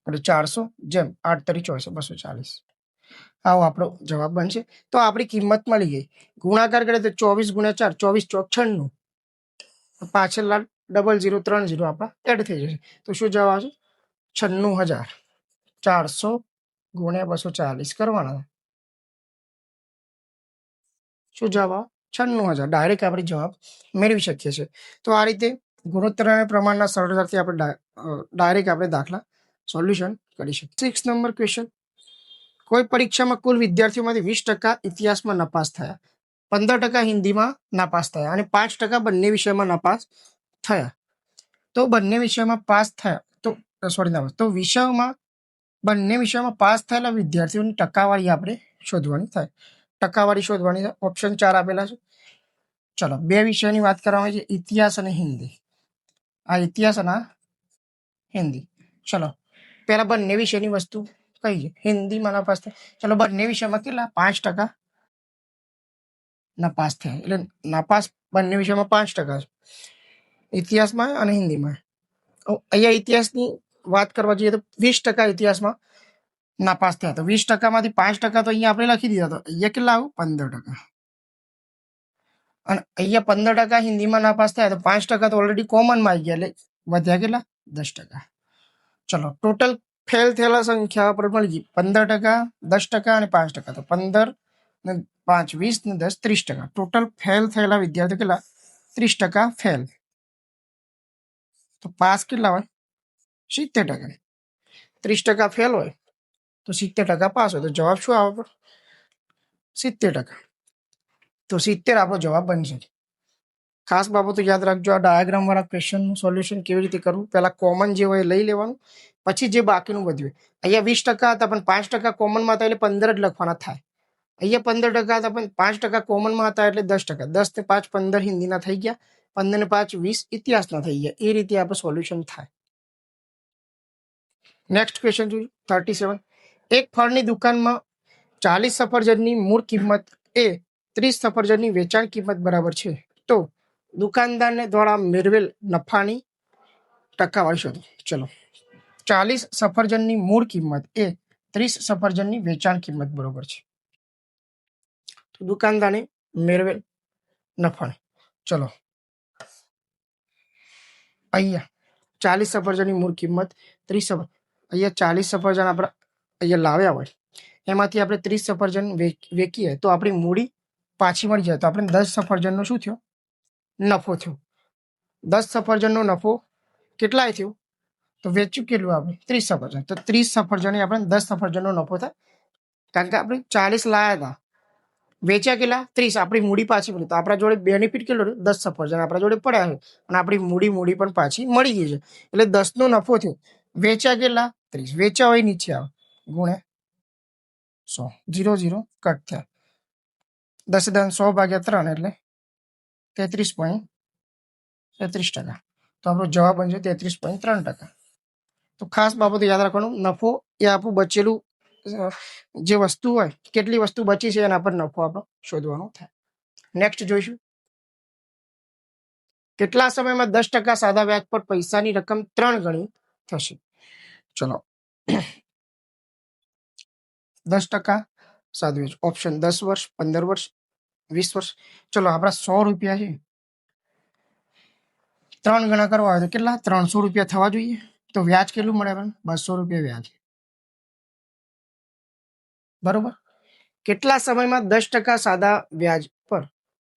એટલે 400 જેમ 8×3 = 240. આવો આપણો જવાબ બનશે. તો આપણી કિંમત મળી ગઈ. ગુણાકાર કરીએ તો 24 × 4 24 × 4 96. પાછળના 0030 આપણા એડ થઈ જશે. તો શું જવાબ આવશે 96,000. 400 × 240 કરવાના. શું જવાબ આવે 96,000. ડાયરેક્ટ આપણે જવાબ મેળવી શકીએ છીએ. તો આ રીતે ગુણોત્તર અને પ્રમાણના સરળતાથી આપણે ડાયરેક્ટ આપણે દાખલા સોલ્યુશન કરી શકીએ. 6 નંબર ક્વેશ્ચન. કોઈ પરીક્ષામાં કુલ વિદ્યાર્થીઓમાંથી 20% ઇતિહાસમાં નાપાસ થયા, 15% હિન્દીમાં નાપાસ થયા અને 5% બંને વિષયમાં નાપાસ થયા. તો બંને વિષયમાં પાસ થયા તો વિષયમાં બંને વિષયમાં પાસ થયેલા વિદ્યાર્થીઓની ટકાવારી આપણે શોધવાની થાય. ટકાવારી શોધવાની ઓપ્શન 4 આપેલા છે. ચલો બે વિષયની વાત કરવામાં આવે છે, ઇતિહાસ અને હિન્દી. આ ઇતિહાસ અને હિન્દી. ચલો પહેલા બંને વિષયની વસ્તુ કઈ છે, હિન્દીમાં નાપાસ થાય. ચલો બંને વિષયમાં કેટલા 5% નાપાસ થયા, એટલે નાપાસ બંને વિષયમાં 5% છે, ઇતિહાસમાં અને હિન્દીમાં. અહીંયા ઇતિહાસની વાત કરવા જઈએ તો 20% ઇતિહાસમાં નાપાસ થયા. તો 20%માંથી 5% તો અહીંયા આપણે લખી દીધા, તો અહીંયા કેટલા આવું 15%. અને અહીંયા 15% હિન્દીમાં નાપાસ થયા, તો 5% તો ઓલરેડી કોમનમાં આવી ગયા, એટલે વધ્યા કેટલા 10%. ચલો ટોટલ ફેલ થયેલા સંખ્યા પર મળી ગઈ 15%, 10% અને 5%. તો 15 ને 5 20 ને 10 30%. ટોટલ ફેલ થયેલા વિદ્યાર્થીઓ કેટલા 30% ફેલ. તો પાસ કેટલા હોય 70%. 30% ફેલ હોય તો 70% પાસ હોય. તો જવાબ શું આવે 70%. તો 70 આપણો જવાબ બનશે. ખાસ બાબતો યાદ રાખજો. આ ડાયાગ્રામ વાળા ક્વેશ્ચનનું સોલ્યુશન કેવી રીતે કરવું, પહેલા કોમન જે હોય એ લઈ લેવાનું, પછી જે બાકીનું વધ્યું હોય. અહીંયા 20% હતા પણ 5% કોમનમાં હતા એટલે 15 જ લખવાના થાય. અહીંયા 15% હતા પણ 5% કોમનમાં હતા એટલે 10%. 10 ને 5 15 હિન્દીના થઈ ગયા, 15 ને 5 20 ઇતિહાસના થઈ ગયા. એ રીતે આપણે સોલ્યુશન થાય. નેક્સ્ટ ક્વેશ્ચન જોઈએ 37. એક ફળની દુકાનમાં 40 સફરજનની મૂળ કિંમત એ 30 સફરજનની વેચાણ કિંમત બરાબર છે, તો દુકાનદારને દ્વારા મેળવેલ નફાની ટકાવારી શોધો. ચલો, 40 સફરજનની મૂળ કિંમત એ 30 સફરજનની વેચાણ કિંમત બરોબર છે, તો દુકાનદારને મેળવેલ નફાની. ચલો, અહીંયા 40 સફરજનની મૂળ કિંમત 30 અહીંયા 40 સફરજન આપણે અહીંયા લાવ્યા હોય, એમાંથી આપણે 30 સફરજન વેચીએ તો આપણી મૂડી પાછી મળી જાય, તો આપણે 10 સફરજનનો શું થયો? નફો થયો. 10 સફરજનનો નફો કેટલાય થયો? તો વેચ્યું કેટલું આપણે? 30 સફરજન. તો 30 સફરજન આપણે 10 સફરજનનો નફો થાય, કારણ કે આપણે 40 લાયા હતા, વેચ્યા કેટલા? 30. આપણી મૂડી પાછી મળી, તો આપણા જોડે બેનિફિટ કેટલો? 10 સફરજન આપણા જોડે પડ્યા છે અને આપણી મૂડી પણ પાછી મળી ગઈ છે, એટલે 10 નો નફો થયો. વેચ્યા કેટલા? 30. વેચ્યા હોય નીચે આવે ગુણ્યા 100, 0 0 કટ થયા. 10 10 100 ભાગ્યા 3 એટલે 33.33%. તો આપણો જવાબ બનશે 33.3%. તો ખાસ બાબતો યાદ રાખવાનું, નફો એ આપણું બચેલું જે વસ્તુ હોય, કેટલી વસ્તુ બચી છે એના પર નફો આપણો શોધવાનો થાય. નેક્સ્ટ જોઈશું, કેટલા સમયમાં 10% સાદા વ્યાજ પર પૈસાની રકમ 3 ગણી થશે? ચલો, 10% સાદું વ્યાજ, ઓપ્શન 10 વર્ષ, 15 વર્ષ, 20 વર્ષ. ચલો, આપણા 100 રૂપિયા છે, 3 ગણા કરવા હોય તો કેટલા? 300 રૂપિયા થવા જોઈએ. તો વ્યાજ કેટલું મળે? 200 રૂપિયા વ્યાજ. બરોબર. કેટલા સમયમાં 10% સાદા વ્યાજ પર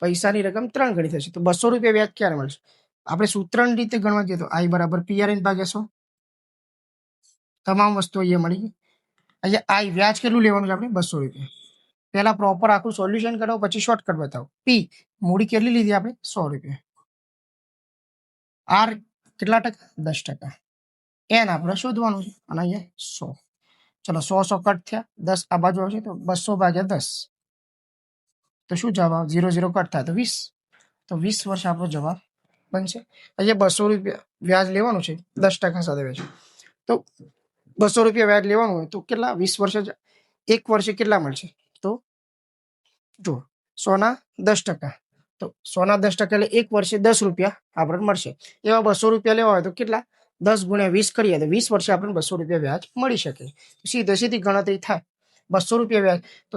પૈસાની રકમ 3 ગણી થશે? તો 200 રૂપિયા વ્યાજ ક્યારે મળશે? આપણે સૂત્રની રીતે ગણવા જઈએ તો I બરાબર PRN ભાગ્યા 100. તમામ વસ્તુ અહીંયા મળી ગઈ. અહીંયા I વ્યાજ કેટલું લેવાનું છે આપણે? 200 રૂપિયા. પહેલા પ્રોપર આખું સોલ્યુશન કરો, પછી શોર્ટકટ બતાવો. P મૂડી કેટલી લીધી આપણે? 100 રૂપિયા. R કેટલા ટકા? 10%. N આપણે શોધવાનું છે અને અહીંયા 100. ચલો, 100 100 કટ થયા, 10 આ બાજુ આવશે તો 200 ભાગ્યા 10, તો શું જવાબ? 0 0 કટ થાય તો 20. તો 20 વર્ષ આપણો જવાબ બનશે. અહીંયા 200 રૂપિયા વ્યાજ લેવાનું છે, 10% સાથે વ્યાજ. તો 200 રૂપિયા વ્યાજ લેવાનું હોય તો કેટલા? 20 વર્ષે જ, એક વર્ષે કેટલા મળશે? તો જો 100 ના 10%, તો 100 ના 10% એટલે એક વર્ષે 10 રૂપિયા આપણને મળશે. એવા 200 રૂપિયા લેવા હોય તો કેટલા? 10 ગુણ્યા 20 કરીએ તો 20 વર્ષે આપણને 200 રૂપિયા વ્યાજ મળી શકે. સીધી ગણતરી થાય. 200 રૂપિયા વ્યાજ, તો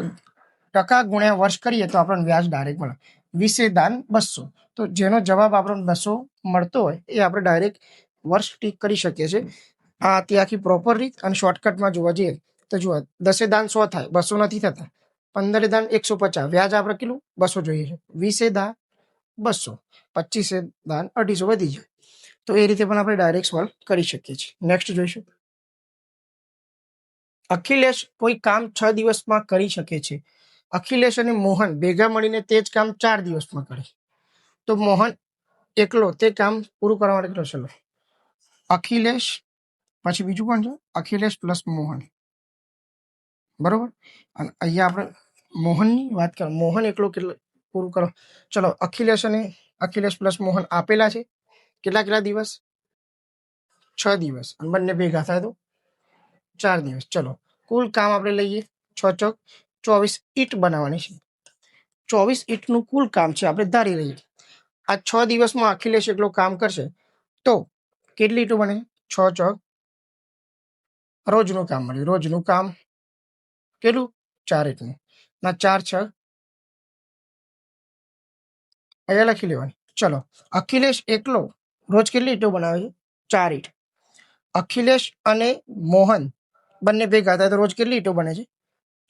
ટકા ગુણ્યા વર્ષ કરીએ તો આપણને વ્યાજ ડાયરેક્ટ મળે. 20 દાન 200. તો જેનો જવાબ આપણને 200 મળતો હોય એ આપણે ડાયરેક્ટ વર્ષ ટીક કરી શકીએ છીએ. આ આખી પ્રોપર રીત. અને શોર્ટકટમાં જોવા જઈએ તો જુઓ, 10 દાન 100 થાય, 200 નથી થતા. 15 દાન 150, વ્યાજ આપણે કેટલું? 200 જોઈએ છે. 20 દાન 200, 25 દાન 250 વધી જાય. તો એ રીતે પણ આપણે ડાયરેક્ટ સોલ્વ કરી શકીએ છીએ. નેક્સ્ટ જોઈશું, અખિલેશ કોઈ કામ 6 દિવસમાં કરી શકે છે. અખિલેશ અને મોહન ભેગા મળીને તે જ કામ 4 દિવસમાં કરે, તો મોહન એકલો તે કામ પૂરું કરવા માટે કેટલો? ચલો, અખિલેશ પછી બીજું કોણ છે? અખિલેશ પ્લસ મોહન, બરોબર. અને અહીંયા આપણે મોહનની વાત કરો, મોહન એકલો કેટલો પૂરું કરો? ચલો, અખિલેશ પ્લસ મોહન આપેલા છે, કેટલા કેટલા દિવસ? 6 દિવસ. અને બંને ભેગા થાય તો 4 દિવસ. ચલો, કુલ કામ આપણે લઈએ 6 ચોક 24 ઈંટ બનાવવાની છે. 24 ઈંટનું કુલ કામ છે, આપણે ધારી લઈએ. આ 6 દિવસમાં અખિલેશ એકલો કામ કરશે તો કેટલી ઈંટો બને? 6 ચોક, રોજનું કામ મળ્યું. રોજનું કામ કેટલું? 4 ઈંટનું. ના 4 6 અહીંયા લખી લેવાની. ચલો, અખિલેશ એકલો રોજ કેટલી ઈંટો બનાવે છે? 4 ઈંટ. અખિલેશ અને મોહન બંને ભેગા થાય તો રોજ કેટલી ઈંટો બને છે?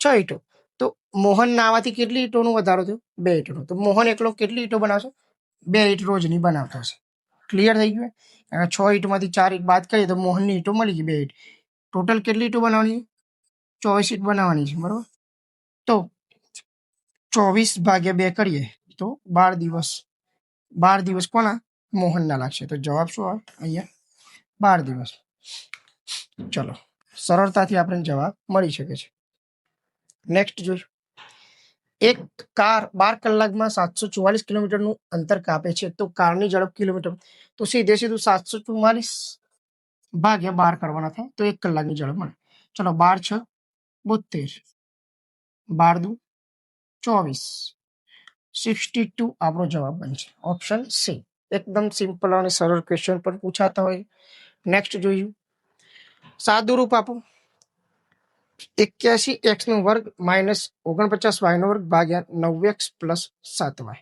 6 ઈંટો. તો મોહન ના આવવાથી કેટલી ઈંટોનો વધારો થયો? 2 ઈંટોનો. તો મોહન એકલો કેટલી ઈંટો બનાવશે? 2 ઈંટ રોજની બનાવતા હશે. ક્લિયર થઈ ગયું? 6 ઈંટમાંથી 4 ઈંટ બાદ કરીએ તો મોહનની ઈંટો મળી ગઈ 2 ઈંટ. ટોટલ કેટલી ઈંટો બનાવવાની? 24 ઈંટ બનાવવાની છે, બરોબર. તો 24 ભાગ્યા 2 કરીએ તો 12 દિવસ 12 દિવસ કોના? મોહનના લાગશે. તો જવાબ શું આવે અહીંયા? 12 દિવસ. ચલો, સરળતાથી આપણને જવાબ મળી શકે છે. નેક્સ્ટ જોઈશું. એક કાર 12 કલાકમાં 744 કિલોમીટરનું અંતર કાપે છે, તો કારની ઝડપ કિલોમીટર, તો સીધે સીધું 744 ભાગ્યા 12 કરવાના થાય તો 1 કલાકની ઝડપ મળે. ચલો, 12 6 72, 12 દુ 24, 62 આપણો જવાબ બનશે. Option C. એકદમ સિમ્પલ અને સરળ ક્વેશ્ચન પર પૂછાતા હોય. નેક્સ્ટ જોયું. સાદું રૂપ આપો. 81x નો વર્ગ માઇનસ 49y નો વર્ગ ભાગ્યા 9x પ્લસ 7y.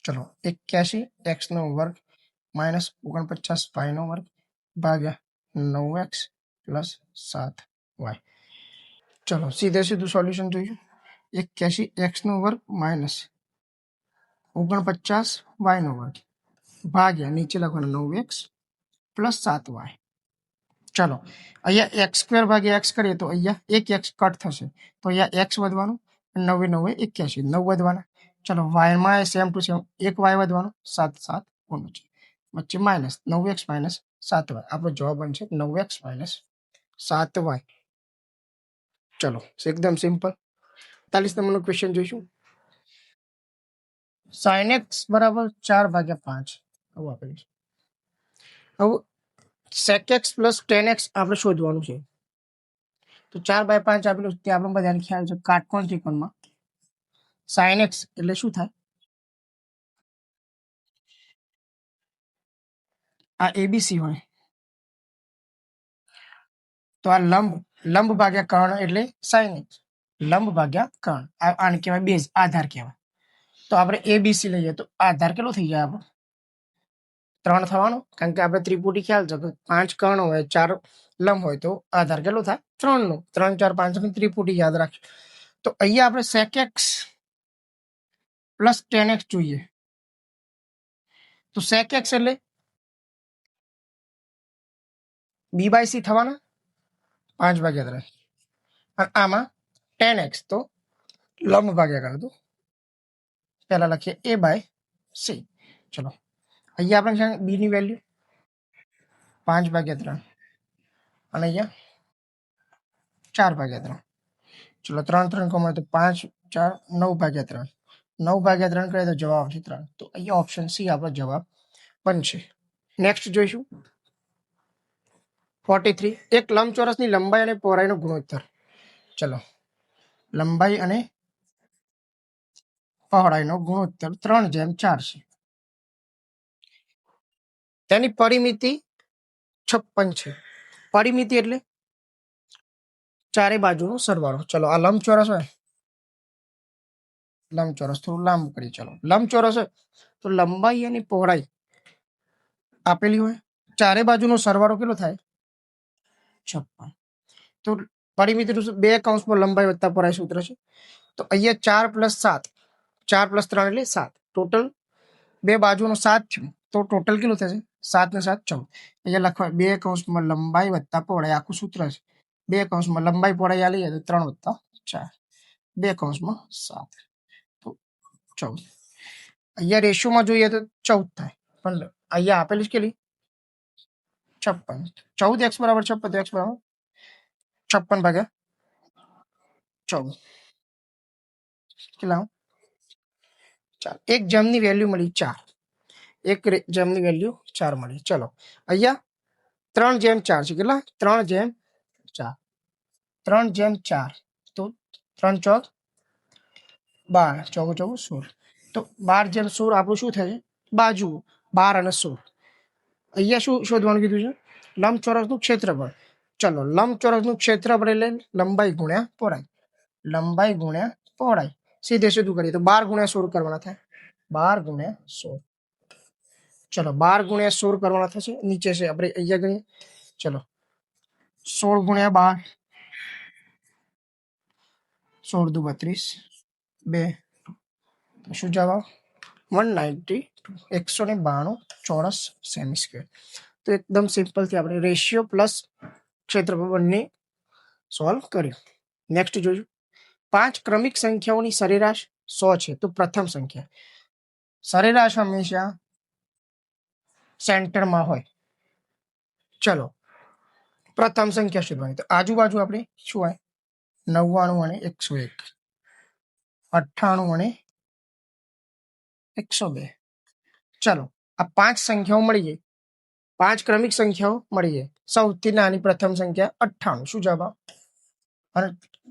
ચલો, 81x નો વર્ગ માઇનસ 49y નો વર્ગ ભાગ્યા 9x પ્લસ 7y. ચલો, સીધે સીધું સોલ્યુશન જોયું. 81x નો વર્ગ માઇનસ 49y નો વર્ગ ભાગ્યા નીચે લખવાનો 9x પ્લસ 7y. ચલો, અહીંયા એક્સ સ્ક્વેર ભાગ્યા એક્સ કરીએ તો અહીંયા એક એક્સ કટ થશે, તો અહીંયા એક્સ વધવાનું, 9 9 81, 9 વધવાના. ચલો, વાયમાં સેમ ટુ સેમ એક વાય વધવાનું, 7 7 વચ્ચે માઇનસ 9x માઇનસ 7y. આપણો જવાબ બનશે 9x માઇનસ 7y. ચલો, એકદમ સિમ્પલ. 45 નંબરનો ક્વેશ્ચન જોઈશું. sin x બરાબર 4/5 આવું આપેલું છે. હવે sec x plus tan x આપણે શોધવાનું છે. તો 4/5 આપેલું તે આપણે બધાને ખ્યાલ છે. કાટકોણ ત્રિકોણમાં sin x એટલે શું થાય? આ એબીસી હોય તો આ લંબ ભાગ્યા કર્ણ એટલે sin x. લંબ ભાગ્યા કર્ણ આને કહેવાય બેઝ, આધાર કહેવાય. તો આપણે એબીસી લઈએ તો આધાર કેટલો થઈ જાય? આપણો 3 થવાનો, કારણ કે આપણે ત્રિપુટી ખ્યાલ છે કે 5 કર્ણ હોય 4 લંબ હોય તો આધાર કેટલો થાય? 3 નો. 3 4 5 ની ત્રિપુટી યાદ રાખજો. તો અહીંયા આપણે sec x plus tan x જોઈએ. તો sec x એટલે b/c થવાના 5/3. અને આમાં tan x તો લંબ ભાગ્યા કરો તો પહેલા લખીએ a/c. ચલો, અહીંયા આપણે b ની વેલ્યુ 5/3 અને અહીંયા 4/3. ચલો, 3 3 કોમન તો 5 4 9/3. 9/3 કરીએ તો જવાબ આવશે 3. તો અહીંયા ઓપ્શન સી આપણો જવાબ બનશે. નેક્સ્ટ જોઈશું. 43. એક લંબચોરસની લંબાઈ અને પહોળાઈનો ગુણોત્તર. ચલો, લંબાઈ અને પહોળાઈનો ગુણોત્તર 3/4 છે. તેની પરિમિતિ 56 છે. પરિમિતિ એટલે ચારે બાજુનો સરવાળો. ચલો, આ લંબચોરસ હોય, લંબચોરસ થોડું લાંબુ કરીએ. ચલો, લંબચોરસ હોય તો લંબાઈ અને પહોળાઈ આપેલી હોય, ચારે બાજુનો સરવાળો કેટલો થાય? 56. તો પરિમિતિ 2 કૌંસમાં લંબાઈ વત્તા પહોળાઈ સૂત્ર છે. તો અહીંયા 4 + 7, 4 + 3 એટલે 7, ટોટલ 2 બાજુનો 7 છે. તો ટોટલ કેટલું થશે? 7 ને 7 14. અહીંયા લખવા 2 કૌંસમાં લંબાઈ વત્તા પહોળાઈ આખું સૂત્ર છે. 2 કૌંસમાં લંબાઈ પહોળાઈ આ લઈએ તો 3 + 4, 2 કૌંસમાં 7 તો 14. અહીંયા રેશિયોમાં જોઈએ તો 14 થાય, પણ અહીંયા આપેલી કેટલી? 56. 14 x બરાબર 56 તો x બરાબર 56/14 કેટલા? 4. એક જમની વેલ્યુ મળી 4. એક જમની વેલ્યુ 4 મળી. ચલો, અહીંયા 3/4 છે. કેટલા? 3/4. 3/4 તો 3 ચોક 12, ચોક 16. તો 12/16 આપણું શું થાય? બાજુ 12 અને 16. અહીંયા શું શોધવાનું કીધું છે? લંબચોરસનું ક્ષેત્રફળ. ચલો, લંબચોરસનું ક્ષેત્રફળ એટલે લંબાઈ ગુણ્યા પહોળાઈ. લંબાઈ ગુણ્યા પહોળાઈ. સીધે સીધું કરીએ તો 12 × 16 કરવાના થાય. 12 × 16. ચલો, 12 × 16 કરવાના થશે. નીચે છે આપણે અહીંયા ગણીએ. ચલો, 16 × 12, 16 દુ 32, 2. શું જવાબ? 192, 192 ચોરસ સેમી સ્ક્વેર. તો એકદમ સિમ્પલથી આપણે રેશિયો પ્લસ ક્ષેત્રફળ બંને સોલ્વ કર્યું. નેક્સ્ટ જોયું. 5 ક્રમિક સંખ્યાઓની સરેરાશ 100 છે તો પ્રથમ સંખ્યા. સરેરાશ હંમેશા સેન્ટરમાં હોય. ચલો પ્રથમ સંખ્યા શોધવાની. તો આજુબાજુ આપણે શું હોય? 99 અને 101, 98 અને 102. ચલો આ 5 સંખ્યાઓ મળી ગઈ. 5 ક્રમિક સંખ્યાઓ મળી જાય. સૌથી નાની પ્રથમ સંખ્યા 98. શું જવાબ? અને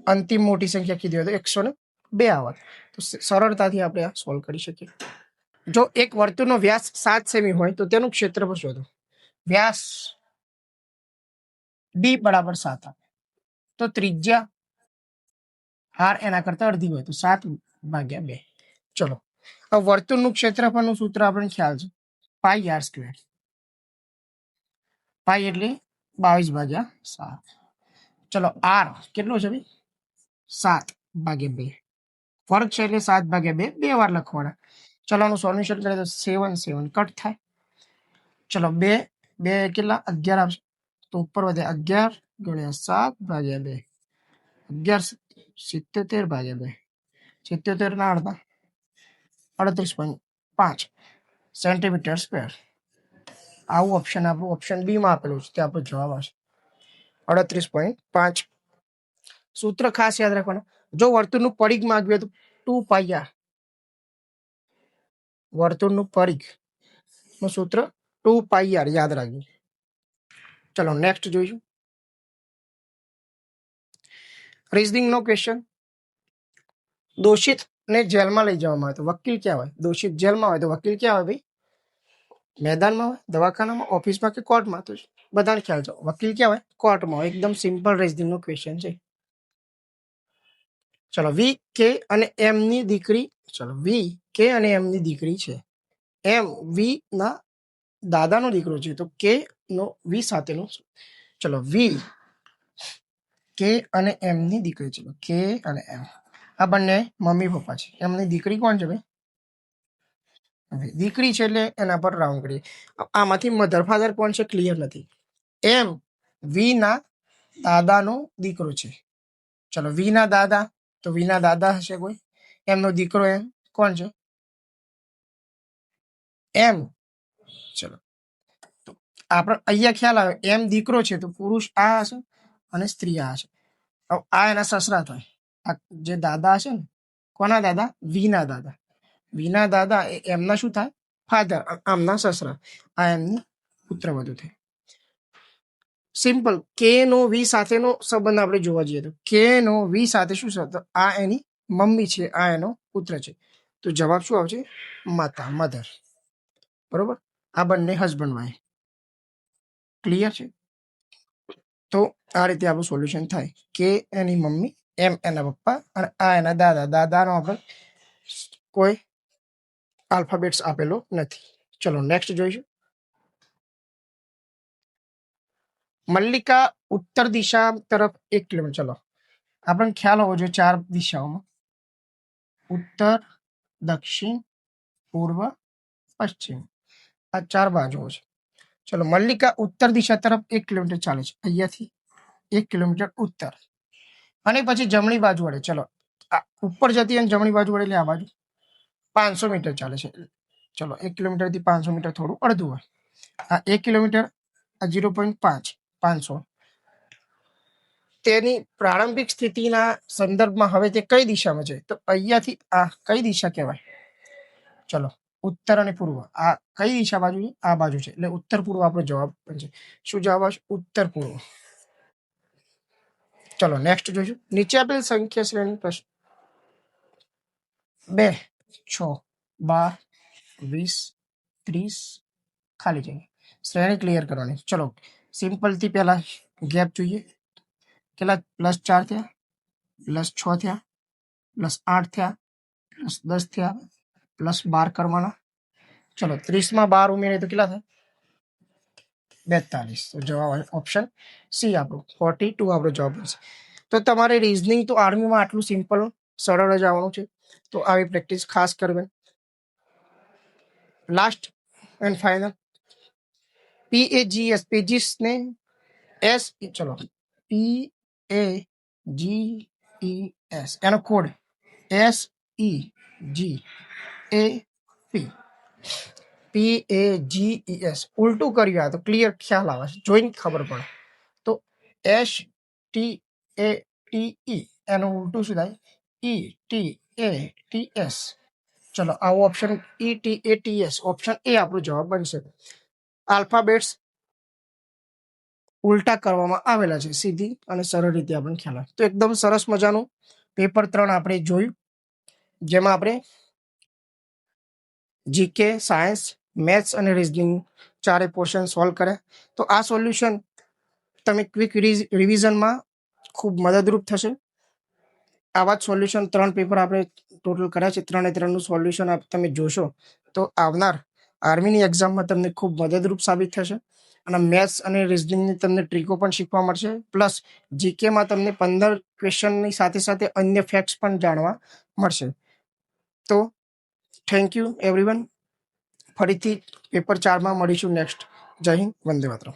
અંતિમ મોટી સંખ્યા કીધી હોય તો 102 આવત. તો સરળતાથી આપણે આ સોલ્વ કરી શકીએ. જો એક વર્તુળનો વ્યાસ 7 સેમી હોય તો તેનું ક્ષેત્રફળ શોધો. વ્યાસ ડી બરાબર 7 આપે તો ત્રિજ્યા આર એના કરતા અડધી હોય તો 7/2. ચલો હવે વર્તુળનું ક્ષેત્રફળનું સૂત્ર આપણને ખ્યાલ છે, પાઈ આર સ્ક્વેર. પાઈ એટલે 22/7. ચલો આર કેટલો છે ભાઈ? 7/2. ફરક છે એટલે 7/2 બે વાર લખવાના. ચલો આનું સોલ્યુશન કરીએ તો 7 કટ થાય. ચલો બે બે કેટલા? 11 આવશે તો ઉપર વધે 11 × 7/2. 11 77/2. 77 ના અડધા 38.5 સેન્ટીમીટર સ્ક્વેર. આવું ઓપ્શન આપણું ઓપ્શન બી માં આપેલું છે, તે આપણો જવાબ આવશે 38.5. સૂત્ર ખાસ યાદ રાખવાના. જો વર્તુળનું પરિઘ માંગ્યું તો 2πr. વર્તુળનું પરિઘ નું સૂત્ર 2πr યાદ રાખજો. ચલો નેક્સ્ટ જોઈશું. રીઝનિંગ નો ક્વેશ્ચન. દોષિત ને જેલમાં લઈ જવામાં આવે તો વકીલ ક્યાં હોય? દોષિત જેલમાં હોય તો વકીલ ક્યાં હોય ભાઈ? મેદાનમાં હોય, દવાખાનામાં, ઓફિસમાં કે કોર્ટમાં? તો બધાને ખ્યાલ છે વકીલ ક્યાં હોય? કોર્ટમાં હોય. એકદમ સિમ્પલ રીઝનિંગ નો ક્વેશ્ચન છે. ચલો વી કે અને એમ ની દીકરી. ચલો વી કે અને એમ ની દીકરી છે. એમ વી ના દાદાનો દીકરો છે તો કે નો વી સાથેનો. ચલો વી કે અને એમ ની દીકરી છે. કે અને એમ આ બંને મમ્મી પપ્પા છે. એમની દીકરી કોણ છે ભાઈ? દીકરી છે એટલે એના પર રાઉન્ડ કરીએ. આમાંથી મધર ફાધર કોણ છે ક્લિયર નથી. એમ વી ના દાદાનો દીકરો છે. ચલો વી ના દાદા તો વી ના દાદા હશે કોઈ. એમનો દીકરો એમ કોણ છે? એમ. ચલો તો આપણે અહીંયા ખ્યાલ આવે એમ દીકરો છે તો પુરુષ આ હશે અને સ્ત્રી આ હશે. આ એના સસરા થાય. આ જે દાદા હશે ને, કોના દાદા? વીના દાદા. વીના દાદા એ એમના શું થાય? ફાધર. આમના સસરા. આ એમની પુત્ર વધુ થાય. સિમ્પલ. કે નો વી સાથેનો સંબંધ આપણે જોવા જઈએ તો કે નો વી સાથે શું છે? તો આ એની મમ્મી છે, આ એનો પુત્ર છે. તો જવાબ શું આવશે? માતા, મધર. બરોબર. આ બંને હસબન્ડ વાઈફ. ક્લિયર છે? તો આ રીતે આપણું સોલ્યુશન થાય. કે એની મમ્મી, એમ એના પપ્પા અને આ એના દાદા. દાદાનો આપણે કોઈ આલ્ફાબેટ્સ આપેલો નથી. ચલો નેક્સ્ટ જોઈશું. મલ્લિકા ઉત્તર દિશા તરફ 1 કિલોમીટર. ચલો આપણને ખ્યાલ હોવો જોઈએ 4 દિશાઓમાં: ઉત્તર, દક્ષિણ, પૂર્વ, પશ્ચિમ. આ 4 બાજુઓ છે. ચલો મલ્લિકા ઉત્તર દિશા તરફ 1 કિલોમીટર ચાલે છે. અહીંયાથી 1 કિલોમીટર ઉત્તર અને પછી જમણી બાજુ વડે. ચલો ઉપર જતી અને જમણી બાજુ વડે એટલે આ બાજુ 500 મીટર ચાલે છે. ચલો 1 કિલોમીટર થી 500 મીટર થોડું અડધું હોય. આ 1 કિલોમીટર, આ 0.5 500. તેની પ્રારંભિક સ્થિતિના સંદર્ભમાં હવે તે કઈ દિશામાં છે? તો અહીંયાથી આ કઈ દિશા કહેવાય? ચલો ઉત્તર અને પૂર્વ. આ કઈ દિશા બાજુ છે? આ બાજુ છે એટલે ઉત્તર પૂર્વ આપણો જવાબ છે. શું જવાબ આવશે? ઉત્તર પૂર્વ. ચલો નેક્સ્ટ જોઈશું. નીચે આપેલ સંખ્યા શ્રેણી પ્રશ્ન 2, 6, 12, 20, 30 ખાલી જગ્યા. શ્રેણી ક્લિયર કરવાની. ચલો સિમ્પલ થી પહેલા ગેપ જોઈએ. કેટલા? +4 થયા, +6 થયા, +8 થયા, +10 થયા, +12 કરવાના. ચલો 30 માં 12 ઉમેરીએ તો કેટલા થાય? 42. તો જવાબ ઓપ્શન સી આપણું 42 આપણો જવાબ છે. તો તમારે રીઝનિંગ તો આર્મીમાં આટલું સિમ્પલ સરળ જ આવવાનું છે. તો આવી પ્રેક્ટિસ ખાસ કરવાની. Last and final PAGS. Pages ને એસ. ચલો PAGES એનો કોડ SE PAGES ઉલટું કર્યું આ તો ક્લિયર ખ્યાલ આવે છે, જોઈને ખબર પડે. તો STATE એનું ઉલટું શું થાય? ETATS. ચલો આવો ઓપ્શન ETATS ઓપ્શન એ આપણો જવાબ બનશે. આલ્ફાબેટ્સ ઉલટા કરવામાં આવેલા છે, સીધી અને સરળ રીતે આપણને ખ્યાલ આવે. તો એકદમ સરસ મજાનું પેપર 3 આપણે જોયું, જેમાં આપણે જીકે, સાયન્સ, મેથ્સ અને રિઝનિંગ ચારે પોર્શન સોલ્વ કર્યા. તો આ સોલ્યુશન તમે ક્વિક રિવિઝનમાં ખૂબ મદદરૂપ થશે. આવા જ સોલ્યુશન 3 પેપર આપણે ટોટલ કર્યા છે. 3 સોલ્યુશન તમે જોશો તો આવનાર આર્મીની એક્ઝામમાં તમને ખૂબ મદદરૂપ સાબિત થશે. અને મેથ્સ અને રિઝનિંગની તમને ટ્રીકો પણ શીખવા મળશે. પ્લસ જીકેમાં તમને 15 ક્વેશ્ચનની સાથે સાથે અન્ય ફેક્ટ્સ પણ જાણવા મળશે. તો થેન્ક યુ એવરીવન. ફરીથી પેપર 4માં મળીશું નેક્સ્ટ. જય હિન્દ, વંદે માતરમ.